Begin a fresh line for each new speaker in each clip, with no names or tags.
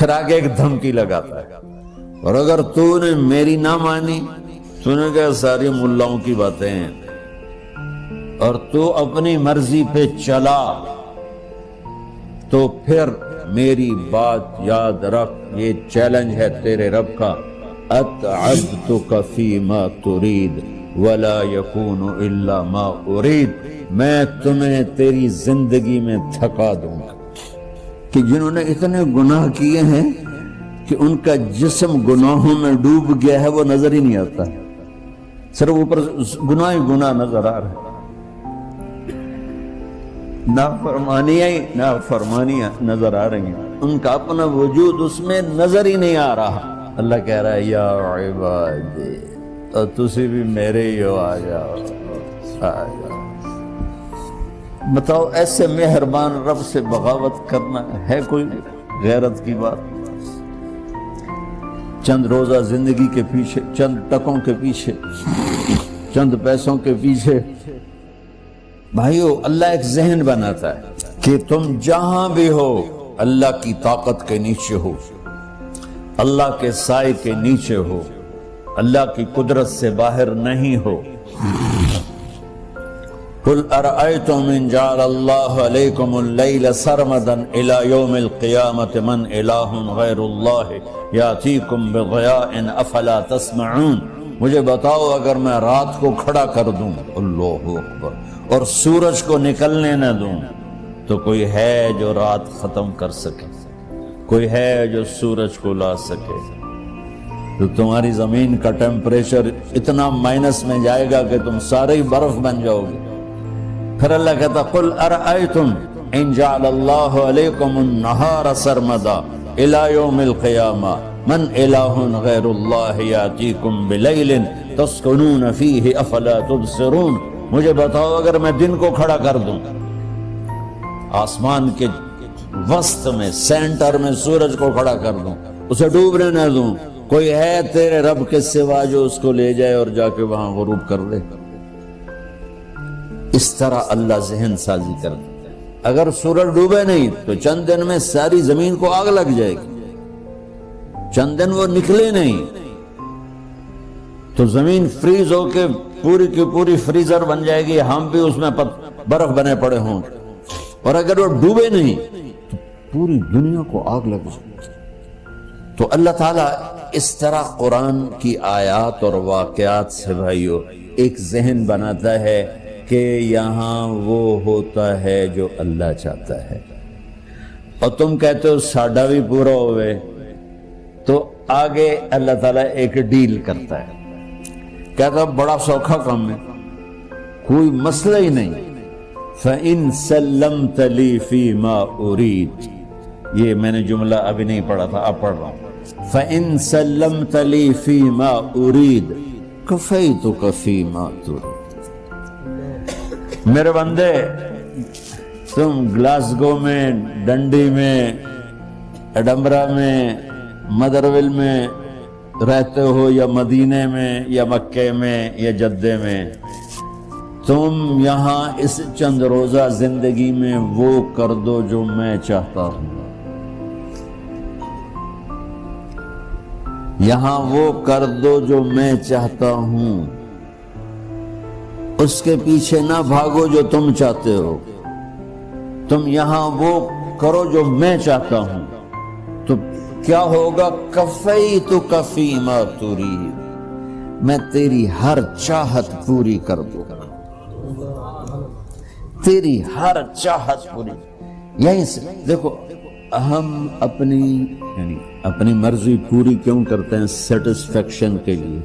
پھر آگے ایک دھمکی لگاتا ہے، اور اگر تو نے میری نہ مانی، تو نے کہا ساری ملاؤں کی باتیں ہیں، اور تو اپنی مرضی پہ چلا، تو پھر میری بات یاد رکھ، یہ چیلنج ہے تیرے رب کا، اتعبتک فیما ترید ولا یکون الا ما ارید، میں تمہیں تیری زندگی میں تھکا دوں گا۔ کہ جنہوں نے اتنے گناہ کیے ہیں کہ ان کا جسم گناہوں میں ڈوب گیا ہے، وہ نظر ہی نہیں آتا، صرف اوپر گناہ ہی گناہ نظر آ رہا ہے، نافرمانیاں نظر آ رہی ہیں، ان کا اپنا وجود اس میں نظر ہی نہیں آ رہا۔ اللہ کہہ رہا ہے یا عبادی، اور تسی بھی میرے ہی ہو، آ جاؤ آ جاؤ۔ بتاؤ ایسے مہربان رب سے بغاوت کرنا ہے کوئی غیرت کی بات؟ چند روزہ زندگی کے پیچھے، چند ٹکوں کے پیچھے، چند پیسوں کے پیچھے، بھائیو اللہ ایک ذہن بناتا ہے کہ تم جہاں بھی ہو اللہ کی طاقت کے نیچے ہو، اللہ کے سائے کے نیچے ہو، اللہ کی قدرت سے باہر نہیں ہو۔ قل ارأيتم ان جعل الله عليكم الليل سرمدا الى يوم القيامة من اله غير الله ياتيكم بضياء افلا تسمعون، مجھے بتاؤ اگر میں رات کو کھڑا کر دوں، اللہ اکبر، اور سورج کو نکلنے نہ دوں، تو کوئی ہے جو رات ختم کر سکے؟ کوئی ہے جو سورج کو لا سکے؟ تو تمہاری زمین کا ٹیمپریچر اتنا مائنس میں جائے گا کہ تم سارے ہی برف بن جاؤ گے۔ پھر اللہ کہتا قل ارأیتم ان جعل اللہ علیکم النہار سرمدا الى یوم القیامہ من الہ غیر اللہ یاتیکم بلیل تسکنون فیہ افلا تبصرون، مجھے بتاؤ اگر میں دن کو کھڑا کر دوں، آسمان کے وسط میں سینٹر میں سورج کو کھڑا کر دوں، اسے ڈوبنے نہ دوں، کوئی ہے تیرے رب کے سوا جو اس کو لے جائے اور جا کے وہاں غروب کر دے؟ اس طرح اللہ ذہن سازی کر دے۔ اگر سورج ڈوبے نہیں تو چند دن میں ساری زمین کو آگ لگ جائے گی، چند دن وہ نکلے نہیں تو زمین فریز ہو کے پوری کی پوری فریزر بن جائے گی، ہم بھی اس میں برف بنے پڑے ہوں، اور اگر وہ ڈوبے نہیں تو پوری دنیا کو آگ لگ جائے گی۔ تو اللہ تعالیٰ اس طرح قرآن کی آیات اور واقعات سے بھائیو ایک ذہن بناتا ہے کہ یہاں وہ ہوتا ہے جو اللہ چاہتا ہے، اور تم کہتے ہو ساڈا بھی پورا ہوئے، تو آگے اللہ تعالیٰ ایک ڈیل کرتا ہے، کہتا ہے بڑا سوکھا کام ہے، کوئی مسئلہ ہی نہیں، فَإِن سَلَّمْتَ لِي فِي مَا أُرِيد، یہ میں نے جملہ ابھی نہیں پڑھا تھا، اب پڑھ رہا ہوں، فَإِن سَلَّمْتَ لِي فِي مَا أُرِيد كَفَيْتُكَ فِي مَا تُرِيد۔ میرے بندے، تم گلاسگو میں، ڈنڈی میں، ایڈمبرا میں، مدرول میں رہتے ہو، یا مدینے میں، یا مکے میں، یا جدے میں، تم یہاں اس چند روزہ زندگی میں وہ کر دو جو میں چاہتا ہوں، یہاں وہ کر دو جو میں چاہتا ہوں، اس کے پیچھے نہ بھاگو جو تم چاہتے ہو، تم یہاں وہ کرو جو میں چاہتا ہوں، تو کیا ہوگا؟ کفیتک فیما ترید، میں تیری ہر چاہت پوری کر دوں گا، تیری ہر چاہت پوری۔ یہیں سے دیکھو، ہم اپنی مرضی پوری کیوں کرتے ہیں؟ سیٹسفیکشن کے لیے۔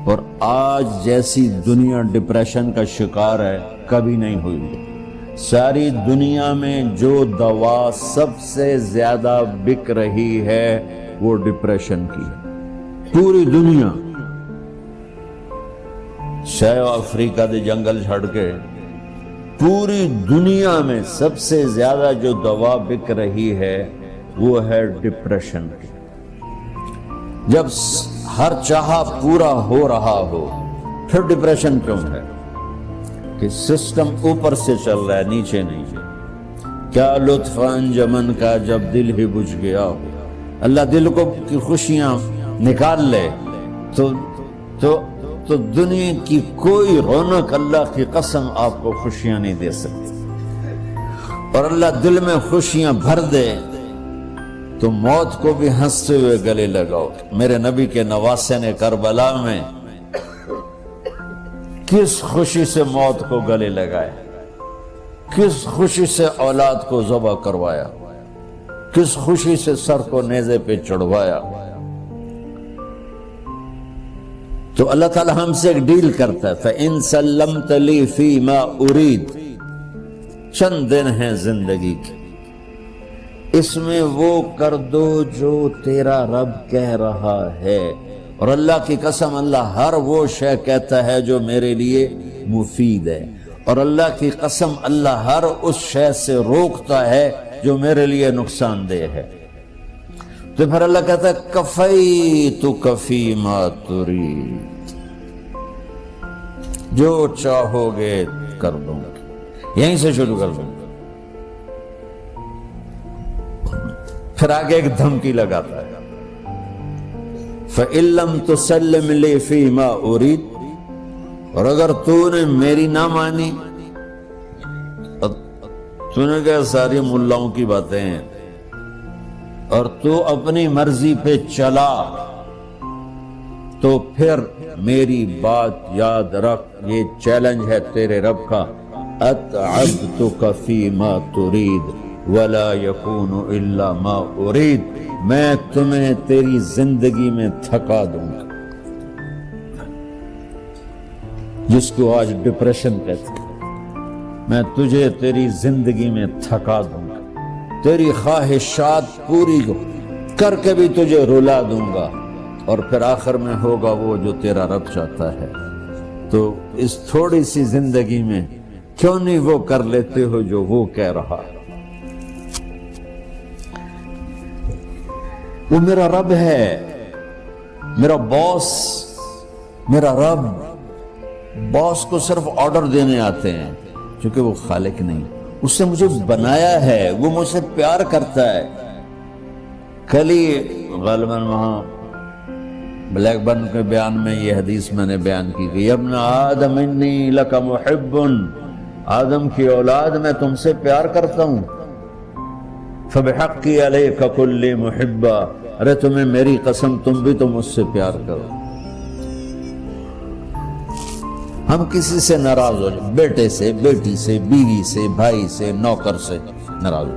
اور آج جیسی دنیا ڈپریشن کا شکار ہے کبھی نہیں ہوئی۔ ساری دنیا میں جو دوا سب سے زیادہ بک رہی ہے وہ ڈپریشن کی، پوری دنیا، شاید افریقہ دے جنگل چھڑ کے پوری دنیا میں سب سے زیادہ جو دوا بک رہی ہے وہ ہے ڈپریشن کی۔ جب ہر چاہا پورا ہو رہا ہو پھر ڈپریشن کیوں ہے؟ کہ سسٹم اوپر سے چل رہا ہے، نیچے نہیں۔ کیا لطف انجمن کا جب دل ہی بجھ گیا ہو، اللہ دل کو کی خوشیاں نکال لے تو دنیا کی کوئی رونق اللہ کی قسم آپ کو خوشیاں نہیں دے سکتی، اور اللہ دل میں خوشیاں بھر دے تو موت کو بھی ہنستے ہوئے گلے لگاؤ۔ میرے نبی کے نواسے نے کربلا میں کس خوشی سے موت کو گلے لگائے، کس خوشی سے اولاد کو ذبح کروایا، کس خوشی سے سر کو نیزے پہ چڑھوایا۔ تو اللہ تعالی ہم سے ایک ڈیل کرتا ہے، فَإِن سَلَّمْتَ لِي فِي مَا أُرِيد، چند دن ہیں زندگی کی، اس میں وہ کر دو جو تیرا رب کہہ رہا ہے۔ اور اللہ کی قسم اللہ ہر وہ شے کہتا ہے جو میرے لیے مفید ہے، اور اللہ کی قسم اللہ ہر اس شے سے روکتا ہے جو میرے لیے نقصان دہ ہے۔ تو پھر اللہ کہتا ہے کفیتک فی ما ترید، جو چاہو گے کر دوں گا، یہیں سے شروع کر دوں گا۔ پھر آگے ایک دھمکی لگاتا ہے، فَإِن لَّمْ تُسَلِّمْ لِي فِي مَا أُرِيدُ، اور اگر تو نے میری نہ مانی، تو نے کہا ساری ملاؤں کی باتیں ہیں، اور تو اپنی مرضی پہ چلا، تو پھر میری بات یاد رکھ، یہ چیلنج ہے تیرے رب کا، أَتْعَبْتُكَ فِي مَا تُرِيدُ وَلَا يَكُونُ إِلَّا مَا أُرِيدُ، میں تمہیں تیری زندگی میں تھکا دوں گا، جس کو آج ڈپریشن کہتے ہیں، میں تجھے تیری زندگی میں تھکا دوں گا، تیری خواہشات پوری کر کے بھی تجھے رلا دوں گا، اور پھر آخر میں ہوگا وہ جو تیرا رب چاہتا ہے۔ تو اس تھوڑی سی زندگی میں کیوں نہیں وہ کر لیتے ہو جو وہ کہہ رہا ہے؟ وہ میرا رب ہے، میرا باس، میرا رب۔ باس کو صرف آرڈر دینے آتے ہیں، چونکہ وہ خالق نہیں، اس نے مجھے بنایا ہے، وہ مجھ سے پیار کرتا ہے۔ کل ہی غالباً وہاں بلیک برن کے بیان میں یہ حدیث میں نے بیان کی کہ ابن آدم انی لک محب، آدم کی اولاد میں تم سے پیار کرتا ہوں، فبحقی علیک کل محبا، ارے تمہیں میری قسم تم بھی تو مجھ سے پیار کرو۔ ہم کسی سے ناراض ہو جائیں، بیٹے سے، بیٹی سے، بیوی سے، بھائی سے، نوکر سے ناراض ہو،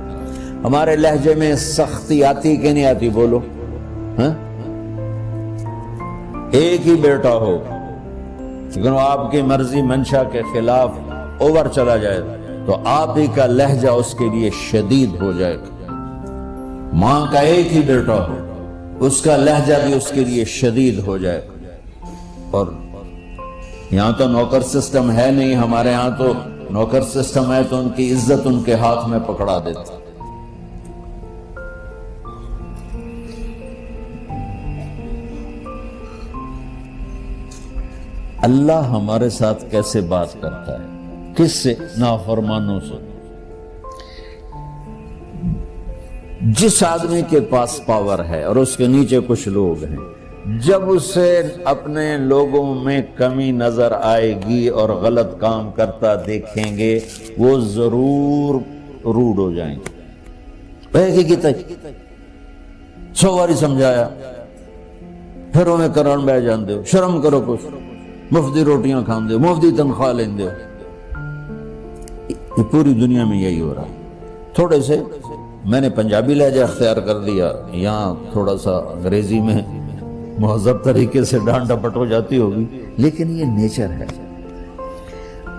ہمارے لہجے میں سختی آتی کہ نہیں آتی؟ بولو ہاں؟ ایک ہی بیٹا ہو لیکن وہ آپ کی مرضی منشا کے خلاف اوور چلا جائے تو آپ ہی کا لہجہ اس کے لیے شدید ہو جائے گا۔ ماں کا ایک ہی بیٹا ہو، اس کا لہجہ بھی اس کے لیے شدید ہو جائے گا۔ اور یہاں تو نوکر سسٹم ہے نہیں، ہمارے ہاں تو نوکر سسٹم ہے تو ان کی عزت ان کے ہاتھ میں پکڑا دیتا۔ اللہ ہمارے ساتھ کیسے بات کرتا ہے؟ کس سے؟ نافرمانوں سے۔ جس آدمی کے پاس پاور ہے اور اس کے نیچے کچھ لوگ ہیں، جب اسے اپنے لوگوں میں کمی نظر آئے گی اور غلط کام کرتا دیکھیں گے، وہ ضرور روڈ ہو جائیں گے۔ ایک ہی کی 100 باری سمجھایا، پھر انہیں کرن بہ جان دے، شرم کرو، کچھ مفتی روٹیاں کھان دے، مفتی تنخواہ لین دے۔ یہ پوری دنیا میں یہی ہو رہا ہے۔ تھوڑے سے میں نے پنجابی لہجہ اختیار کر لیا، یہاں تھوڑا سا انگریزی میں مہذب طریقے سے ڈانٹ ڈپٹ ہو جاتی ہوگی، لیکن یہ نیچر ہے۔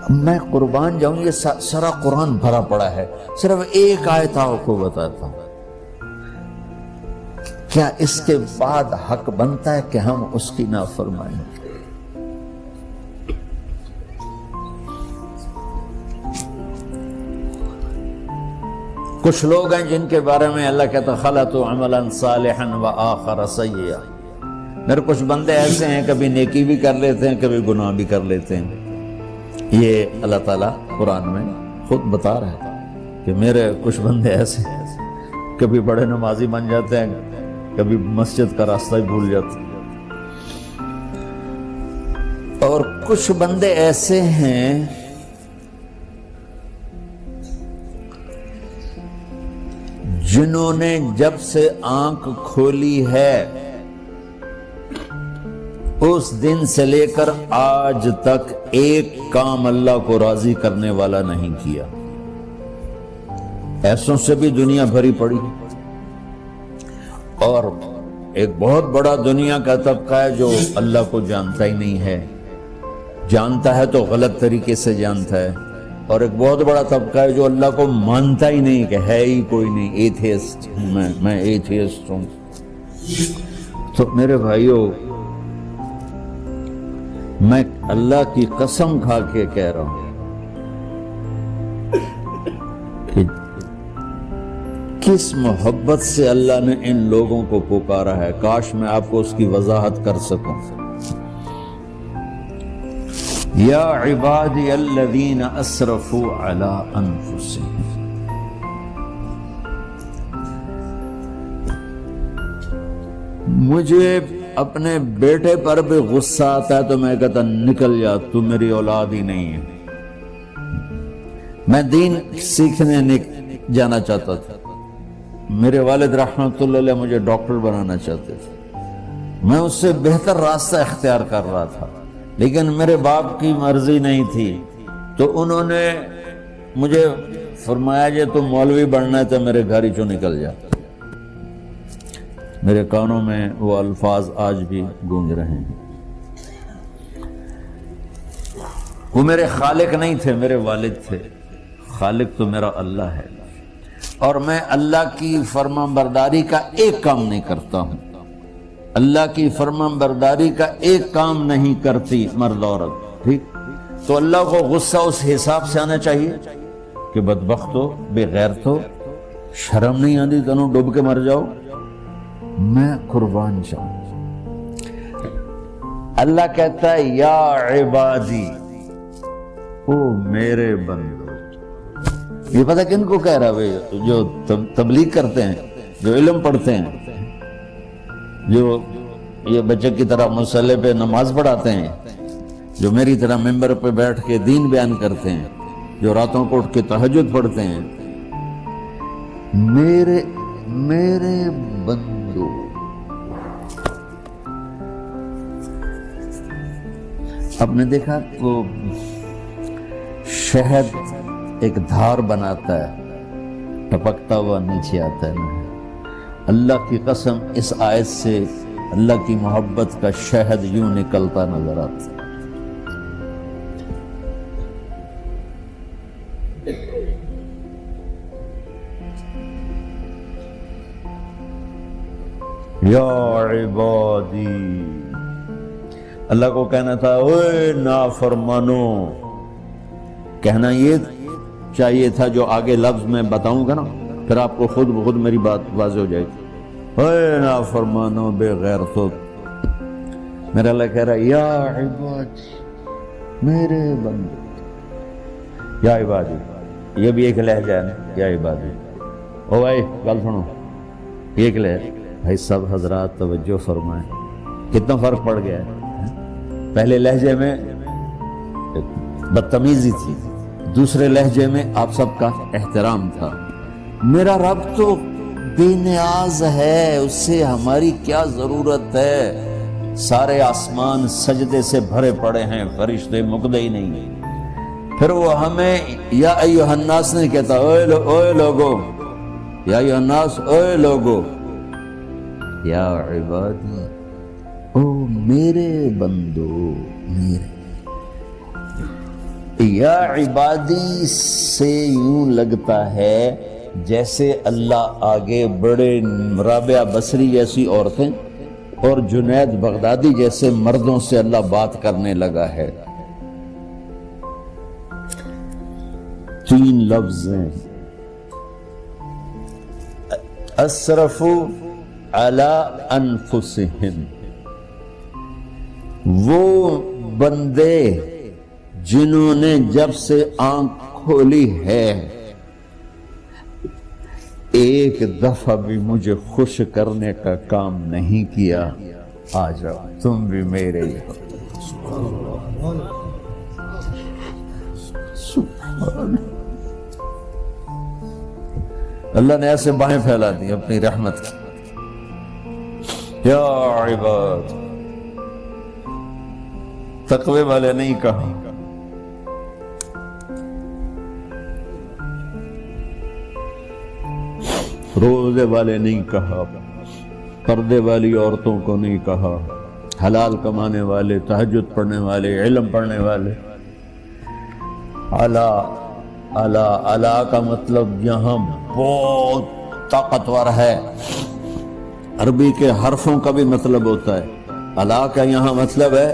میں قربان جاؤں، یہ سارا قرآن بھرا پڑا ہے، صرف ایک آیت آپ کو بتاتا ہوں۔ کیا اس کے بعد حق بنتا ہے کہ ہم اس کی نافرمانی؟ کچھ لوگ ہیں جن کے بارے میں اللہ کہتا خلطوا عملا صالحا وآخر سیئا، میرے کچھ بندے ایسے ہیں کبھی نیکی بھی کر لیتے ہیں، کبھی گناہ بھی کر لیتے ہیں۔ یہ اللہ تعالیٰ قرآن میں خود بتا رہا ہے کہ میرے کچھ بندے ایسے ہیں، کبھی بڑے نمازی بن جاتے ہیں، کبھی مسجد کا راستہ ہی بھول جاتے. اور کچھ بندے ایسے ہیں جنہوں نے جب سے آنکھ کھولی ہے اس دن سے لے کر آج تک ایک کام اللہ کو راضی کرنے والا نہیں کیا. ایسوں سے بھی دنیا بھری پڑی. اور ایک بہت بڑا دنیا کا طبقہ ہے جو اللہ کو جانتا ہی نہیں ہے، جانتا ہے تو غلط طریقے سے جانتا ہے. اور ایک بہت بڑا طبقہ ہے جو اللہ کو مانتا ہی نہیں کہ ہے ہی کوئی نہیں. ایتھیسٹ ہوں میں ایتھیسٹ ہوں. تو میرے بھائیوں، میں اللہ کی قسم کھا کے کہہ رہا ہوں کہ کس محبت سے اللہ نے ان لوگوں کو پکارا ہے، کاش میں آپ کو اس کی وضاحت کر سکوں. یا عبادی الذین اسرفوا علی انفسہم. مجھے اپنے بیٹے پر بھی غصہ آتا ہے تو میں کہتا نکل جا، تو میری اولاد ہی نہیں ہے. میں دین سیکھنے جانا چاہتا تھا. میرے والد رحمۃ اللہ علیہ مجھے ڈاکٹر بنانا چاہتے تھے. میں اس سے بہتر راستہ اختیار کر رہا تھا، لیکن میرے باپ کی مرضی نہیں تھی. تو انہوں نے مجھے فرمایا جی تو مولوی بننا ہے تو میرے گھر ہی چوں نکل جا. میرے کانوں میں وہ الفاظ آج بھی گونج رہے ہیں. وہ میرے خالق نہیں تھے، میرے والد تھے. خالق تو میرا اللہ ہے، اور میں اللہ کی فرمان برداری کا ایک کام نہیں کرتا ہوں. اللہ کی فرمان برداری کا ایک کام نہیں کرتی مرد عورت. ٹھیک، تو اللہ کو غصہ اس حساب سے آنا چاہیے کہ بدبخت ہو، بے غیرت ہو، شرم نہیں آتی تنوں ڈوب کے مر جاؤ. میں قربان جاؤں. اللہ کہتا ہے یا عبادی، او میرے بندو. یہ پتہ کن کو کہہ رہا ہے؟ جو تبلیغ کرتے ہیں، جو علم پڑھتے ہیں، جو یہ بچے کی طرح مصلی پہ نماز پڑھاتے ہیں، جو میری طرح ممبر پہ بیٹھ کے دین بیان کرتے ہیں، جو راتوں کو اٹھ کے تہجد پڑھتے ہیں. میرے بندو، آپ نے دیکھا وہ شہد ایک دھار بناتا ہے، ٹپکتا ہوا نیچے آتا ہے. اللہ کی قسم اس آیت سے اللہ کی محبت کا شہد یوں نکلتا نظر آتا ہے. یا عبادی، اللہ کو کہنا تھا اوے نافرمانو. کہنا یہ چاہیے تھا جو آگے لفظ میں بتاؤں گا نا، پھر آپ کو خود بخود میری بات واضح ہو جائے گی. اوے نافرمانو، بے غیرتو. میرا اللہ کہہ رہا ہے یا عبادی، میرے بندے. یا عبادی یہ بھی ایک لہجہ ہے نا، یا عبادی. او بھائی گل سنو، یہ ایک لہجہ. بھائی سب حضرات توجہ فرمائیں، کتنا فرق پڑ گیا ہے. پہلے لہجے میں بدتمیزی تھی، دوسرے لہجے میں آپ سب کا احترام تھا. میرا رب تو بے نیاز ہے، اس سے ہماری کیا ضرورت ہے. سارے آسمان سجدے سے بھرے پڑے ہیں، فرشتے مقدے ہی نہیں. پھر وہ ہمیں یا ایھا الناس نہیں کہتا، اوے لوگو، یا ایھا الناس، اوے لوگو. یا عبادی، او میرے بندو، میرے. یا عبادی سے یوں لگتا ہے جیسے اللہ آگے بڑے رابعہ بصری جیسی عورتیں اور جنید بغدادی جیسے مردوں سے اللہ بات کرنے لگا ہے. 3 لفظ ہیں، اسرفوا علی انفسہم. وہ بندے جنہوں نے جب سے آنکھ کھولی ہے ایک دفعہ بھی مجھے خوش کرنے کا کام نہیں کیا، آ جاؤ تم بھی میرے ہی ہو۔ سبحان اللہ نے ایسے باہیں پھیلا دی اپنی رحمت کی۔ یا عباد، تقوی والے نہیں کہا، روزے والے نہیں کہا، پردے والی عورتوں کو نہیں کہا، حلال کمانے والے، تہجد پڑھنے والے، علم پڑھنے والے۔ اعلیٰ اعلیٰ اعلیٰ کا مطلب یہاں بہت طاقتور ہے، عربی کے حرفوں کا بھی مطلب ہوتا ہے۔ اعلیٰ کا یہاں مطلب ہے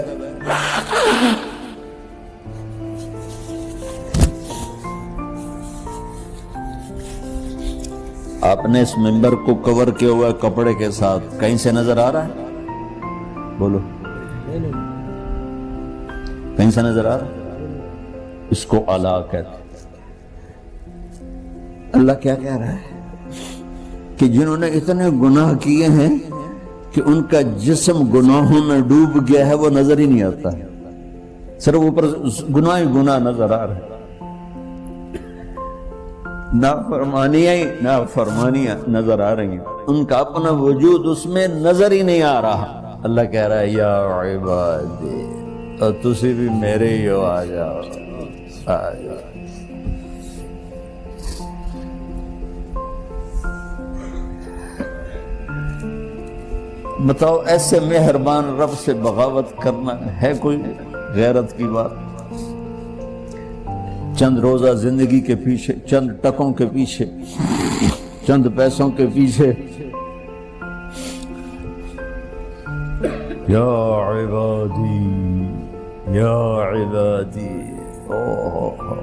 آپ نے اس ممبر کو کور کیا ہوا ہے کپڑے کے ساتھ، کہیں سے نظر آ رہا ہے؟ بولو، کہیں سے نظر آ رہا ہے؟ اس کو اعلیٰ کہتے ہیں۔ اللہ کیا کہہ رہا ہے کہ جنہوں نے اتنے گناہ کیے ہیں کہ ان کا جسم گناہوں میں ڈوب گیا ہے، وہ نظر ہی نہیں آتا ہے، صرف اوپر گناہ ہی گناہ نظر آ رہا ہے، نافرمانیاں نظر آ رہی ہیں، ان کا اپنا وجود اس میں نظر ہی نہیں آ رہا۔ اللہ کہہ رہا ہے یا عبادی، اور تسی بھی میرے ہی ہو، آ جاؤ آ جاؤ۔ بتاؤ ایسے مہربان رب سے بغاوت کرنا ہے کوئی غیرت کی بات؟ چند روزہ زندگی کے پیچھے، چند ٹکوں کے پیچھے، چند پیسوں کے پیچھے، یا عبادی یا عبادی، اوہ